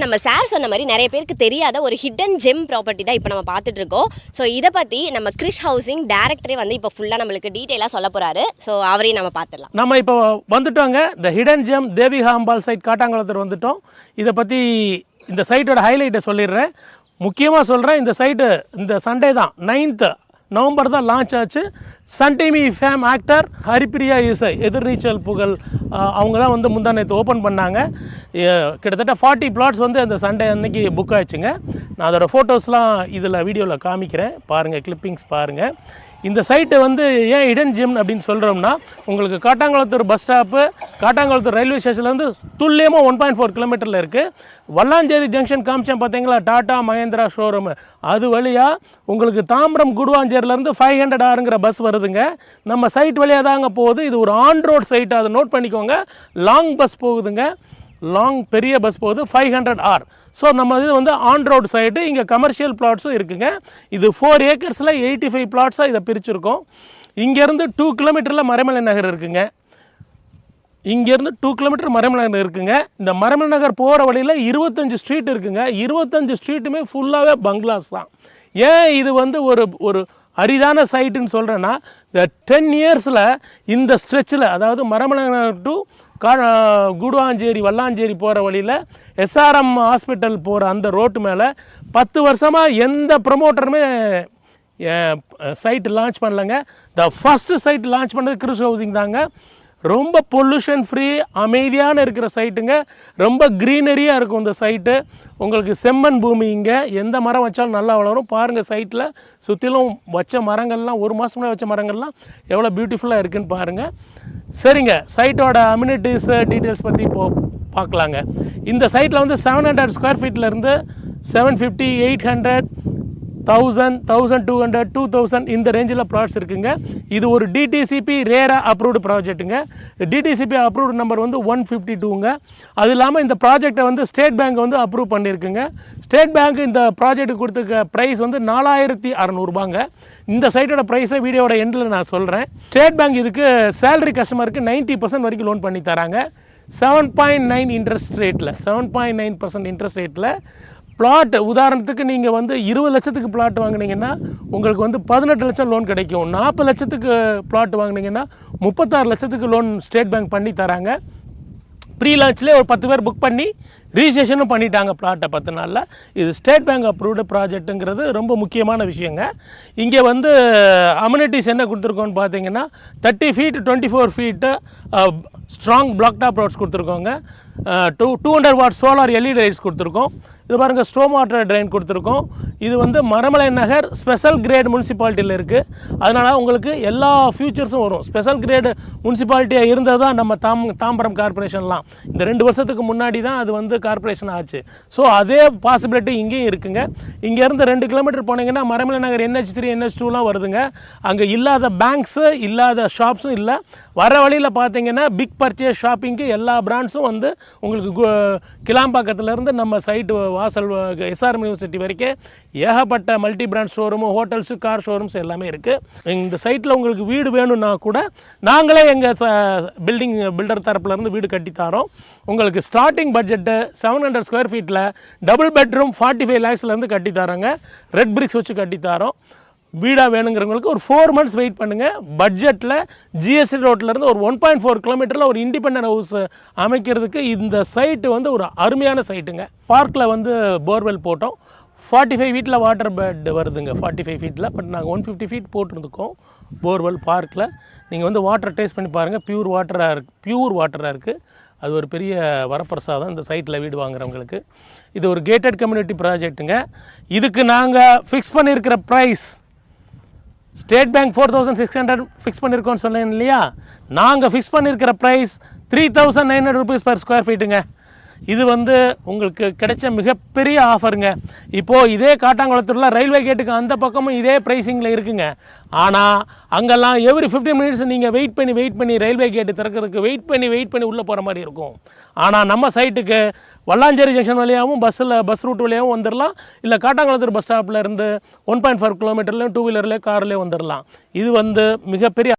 நம்ம சார் சொன்ன மாதிரி நிறைய பேருக்கு தெரியாத ஒரு ஹிடன் ஜெம் ப்ராப்பர்ட்டி தான் இப்போ நம்ம பார்த்துட்டு இருக்கோம். ஸோ இதை பற்றி நம்ம கிரிஷ் ஹவுசிங் டேரக்டரே வந்து இப்போ ஃபுல்லாக நம்மளுக்கு டீட்டெயிலாக சொல்ல போகிறாரு. ஸோ அவரையும் நம்ம பார்த்துடலாம். நம்ம இப்போ வந்துட்டோங்க. இந்த ஹிடன் ஜெம் தேவிகா அம்பாள் சைட் காட்டாங்குளத்தூர் வந்துட்டோம். இதை பற்றி இந்த சைட்டோட ஹைலைட்டை சொல்லிடுறேன். முக்கியமாக சொல்கிறேன், இந்த சைட்டு இந்த சண்டே தான் 9th நவம்பர் தான் லான்ச் ஆச்சு. Sun TV fame actor Haripriya Isai Ethirneechal புகழ் அவங்க தான் வந்து முந்தா நேற்று ஓப்பன் பண்ணாங்க. கிட்டத்தட்ட 40 plots வந்து அந்த சண்டே அன்னைக்கு புக் ஆகிடுச்சுங்க. நான் அதோட ஃபோட்டோஸ்லாம் இதில் வீடியோவில் காமிக்கிறேன், பாருங்கள், கிளிப்பிங்ஸ் பாருங்கள். இந்த சைட்டு வந்து ஏன் ஹிடன் ஜெம் அப்படின்னு சொல்கிறோம்னா, உங்களுக்கு Kattankulathur bus stop, Kattankulathur railway ஸ்டேஷன்லேருந்து துல்லியமாக 1.4 கிலோமீட்டரில் இருக்குது. வல்லாஞ்சேரி ஜங்ஷன் காமிச்சேன் பார்த்தீங்களா, டாடா மகேந்திரா ஷோரூமு, அது வழியாக உங்களுக்கு தாம்பரம் குடுவாஞ்சேரிலேருந்து 500 ஆறுங்கிற பஸ் வருதுங்க. நம்ம சைட் வழியாக தாங்க போகுது. இது ஒரு ஆன் ரோட் சைட்டு, அதை நோட் பண்ணிக்கோங்க. லாங் பஸ் போகுதுங்க, லாங் பெரிய பஸ் போகுது, 500 ஆர். ஸோ நம்ம இது வந்து ஆன் ரோடு சைடு. இங்கே கமர்ஷியல் பிளாட்ஸும் இருக்குங்க. இது 4 ஏக்கர்ஸில் 85 பிளாட்ஸாக இதை பிரிச்சுருக்கோம். இங்கேருந்து 2 கிலோமீட்டரில் மறைமலை நகர் இருக்குங்க. இங்கேருந்து 2 கிலோமீட்டர் மறைமலை நகர் இருக்குங்க. இந்த மறைமலை நகர் போகிற வழியில் 25 ஸ்ட்ரீட் இருக்குங்க. 25 ஸ்ட்ரீட்டுமே ஃபுல்லாகவே பங்களாஸ் தான். ஏன் இது வந்து ஒரு அரிதான சைட்டுன்னு சொல்கிறேன்னா, இந்த 10 இயர்ஸில் இந்த ஸ்ட்ரெச்சில், அதாவது மறைமலை நகர் டு குடுவாஞ்சேரி வல்லாஞ்சேரி போகிற வழியில் எஸ்ஆர்எம் ஹாஸ்பிட்டல் போகிற அந்த ரோட்டு மேலே 10 வருஷமாக எந்த ப்ரமோட்டருமே சைட்டு லான்ச் பண்ணலைங்க. த ஃபஸ்ட்டு சைட் லான்ச் பண்ணது கிரிஷ் ஹவுசிங் தாங்க. ரொம்ப பொல்யூஷன் ஃப்ரீ, அமைதியான இருக்கிற சைட்டுங்க. ரொம்ப க்ரீனரியாக இருக்கும் இந்த சைட்டு. உங்களுக்கு செம்மண் பூமி, இங்கே எந்த மரம் வச்சாலும் நல்லா வளரும். பாருங்கள், சைட்டில் சுற்றிலும் வச்ச மரங்கள்லாம், ஒரு மாதம் முன்னாடி வச்ச மரங்கள்லாம் எவ்வளோ பியூட்டிஃபுல்லாக இருக்குதுன்னு பாருங்கள். சரிங்க, சைட்டோட அம்யூனிட்டிஸ் டீட்டெயில்ஸ் பற்றி பார்க்கலாங்க. இந்த சைட்டில் வந்து 700 ஸ்கொயர் ஃபீட்லேருந்து 750, 800, 1000, 1200, 2000 இந்த ரேஞ்சில் ப்ளாட்ஸ் இருக்குங்க. இது ஒரு டிடிசிபி ரேரா அப்ரூவ்டு ப்ராஜெக்ட்டுங்க. டிடிசிபி அப்ரூவ்டு நம்பர் வந்து 152ங்க. அது இல்லாமல் இந்த ப்ராஜெக்டை வந்து ஸ்டேட் பேங்க் வந்து அப்ரூவ் பண்ணியிருக்குங்க. ஸ்டேட் பேங்க் இந்த ப்ராஜெக்ட்டுக்கு கொடுத்துருக்க ப்ரைஸ் வந்து 4600 இந்த சைட்டோட ப்ரைஸை வீடியோட எண்டில் நான் சொல்கிறேன். ஸ்டேட் பேங்க் இதுக்கு சேலரி கஸ்டமருக்கு 90% வரைக்கும் லோன் பண்ணி தராங்க. 7.9 இன்ட்ரெஸ்ட் ரேட்டில், 7.9% இன்ட்ரெஸ்ட் ரேட்டில் பிளாட். உதாரணத்துக்கு நீங்கள் வந்து 20 லட்சத்துக்கு பிளாட் வாங்கினீங்கன்னா உங்களுக்கு வந்து 18 லட்சம் லோன் கிடைக்கும். 40 லட்சத்துக்கு பிளாட் வாங்கினீங்கன்னா 36 லட்சத்துக்கு லோன் ஸ்டேட் பேங்க் பண்ணி தராங்க. ப்ரீ லான்ச்லேயே ஒரு 10 பேர் புக் பண்ணி ரிஜிஸ்ட்ரேஷனும் பண்ணிட்டாங்க பிளாட்டை 10 நாளில். இது ஸ்டேட் பேங்க் அப்ரூவ்டு ப்ராஜெக்ட்டுங்கிறது ரொம்ப முக்கியமான விஷயங்க. இங்கே வந்து அம்யூனிட்டிஸ் என்ன கொடுத்துருக்கோன்னு பார்த்தீங்கன்னா, 30 feet 24 feet strong block top roads கொடுத்துருக்கோங்க. 200 watt சோலார் எல்இடி லைட்ஸ் கொடுத்துருக்கோம். இது பாருங்கள், ஸ்ட்ரோம் வாட்டர் ட்ரெயின் கொடுத்துருக்கோம். இது வந்து மறைமலை நகர் ஸ்பெஷல் கிரேட் முனிசிபாலிட்டியில் இருக்குது. அதனால் உங்களுக்கு எல்லா ஃபியூச்சர்ஸும் வரும். ஸ்பெஷல் கிரேடு முனிசிபாலிட்டியாக இருந்தது தான் நம்ம தாம்பரம் கார்பரேஷன்லாம். இந்த 2 வருஷத்துக்கு முன்னாடி தான் அது வந்து கார்பரேஷன் ஆச்சு. ஸோ அதே பாசிபிலிட்டி இங்கேயும் இருக்குங்க. இங்கேருந்து 2 கிலோமீட்டர் போனீங்கன்னா மறைமலை நகர் NH3 NH2லாம் வருதுங்க. அங்கே இல்லாத பேங்க்ஸு, இல்லாத ஷாப்ஸும் இல்லை. வர வழியில் பார்த்தீங்கன்னா பிக் பர்ச்சேஸ் ஷாப்பிங்க்கு எல்லா பிராண்ட்ஸும் வந்து உங்களுக்கு கிளாம்பாக்கத்துலேருந்து நம்ம சைட்டு வாசல் எஸ்ஆர்எம் யூனிவர்சிட்டி வரைக்கும் ஏகப்பட்ட multi brand showroom, hotels, car showrooms எல்லாமே இருக்குது. இந்த சைட்டில் உங்களுக்கு வீடு வேணும்னா கூட நாங்களே எங்கள் பில்டர் தரப்புலேருந்து வீடு கட்டித்தாரோம். உங்களுக்கு ஸ்டார்டிங் பட்ஜெட்டு 700 ஸ்கொயர் ஃபீட்டில் டபுள் பெட்ரூம் 45 lakhsலேருந்து கட்டித்தாரோங்க. ரெட் பிரிக்ஸ் வச்சு கட்டித்தாரோம். வீடாக வேணுங்கிறவங்களுக்கு ஒரு 4 months வெயிட் பண்ணுங்கள். பட்ஜெட்டில் ஜிஎஸ்டி ரோட்லேருந்து ஒரு 1.4 கிலோமீட்டரில் ஒரு இண்டிபெண்டன்ட் ஹவுஸ் அமைக்கிறதுக்கு இந்த சைட்டு வந்து ஒரு அருமையான சைட்டுங்க. பார்க்கில் வந்து போர்வெல் போட்டோம். 45 feet வாட்டர் பெட் வருதுங்க. 45 feet, பட் நாங்கள் 150 feet போட்டிருந்துக்கோம் போர்வெல் பார்க்கில். நீங்கள் வந்து வாட்டர் டேஸ்ட் பண்ணி பாருங்கள். பியூர் வாட்டராக இருக்குது. அது ஒரு பெரிய வரப்பிரசாதம் இந்த சைட்டில் வீடு வாங்குறவங்களுக்கு. இது ஒரு கேட்டட் கம்யூனிட்டி ப்ராஜெக்ட்டுங்க. இதுக்கு நாங்கள் ஃபிக்ஸ் பண்ணியிருக்கிற ப்ரைஸ், ஸ்டேட் பேங்க் 4600 ஃபிக்ஸ் பண்ணியிருக்கோன்னு சொன்னேன் இல்லையா, நாங்கள் ஃபிக்ஸ் பண்ணியிருக்கிற ப்ரைஸ் 3900 rupees per square feetங்க. இது வந்து உங்களுக்கு கிடைச்ச மிகப்பெரிய ஆஃபருங்க. இப்போது இதே காட்டாங்குளத்தூரில் ரயில்வே கேட்டுக்கு அந்த பக்கமும் இதே ப்ரைஸிங்கில் இருக்குங்க. ஆனால் அங்கெல்லாம் எவ்ரி 15 minutes நீங்கள் வெயிட் பண்ணி ரயில்வே கேட்டு திறக்கிறதுக்கு வெயிட் பண்ணி உள்ளே போகிற மாதிரி இருக்கும். ஆனால் நம்ம சைட்டுக்கு வல்லாஞ்சேரி ஜங்ஷன் வழியாகவும் பஸ் ரூட் வழியாகவும் வந்துடலாம். இல்லை காட்டாங்குளத்தூர் பஸ் ஸ்டாப்பில் இருந்து 1.4 கிலோமீட்டர்லேயும் 2 வீலர்லேயும் கார்லேயும் வந்துடலாம். இது வந்து மிகப்பெரிய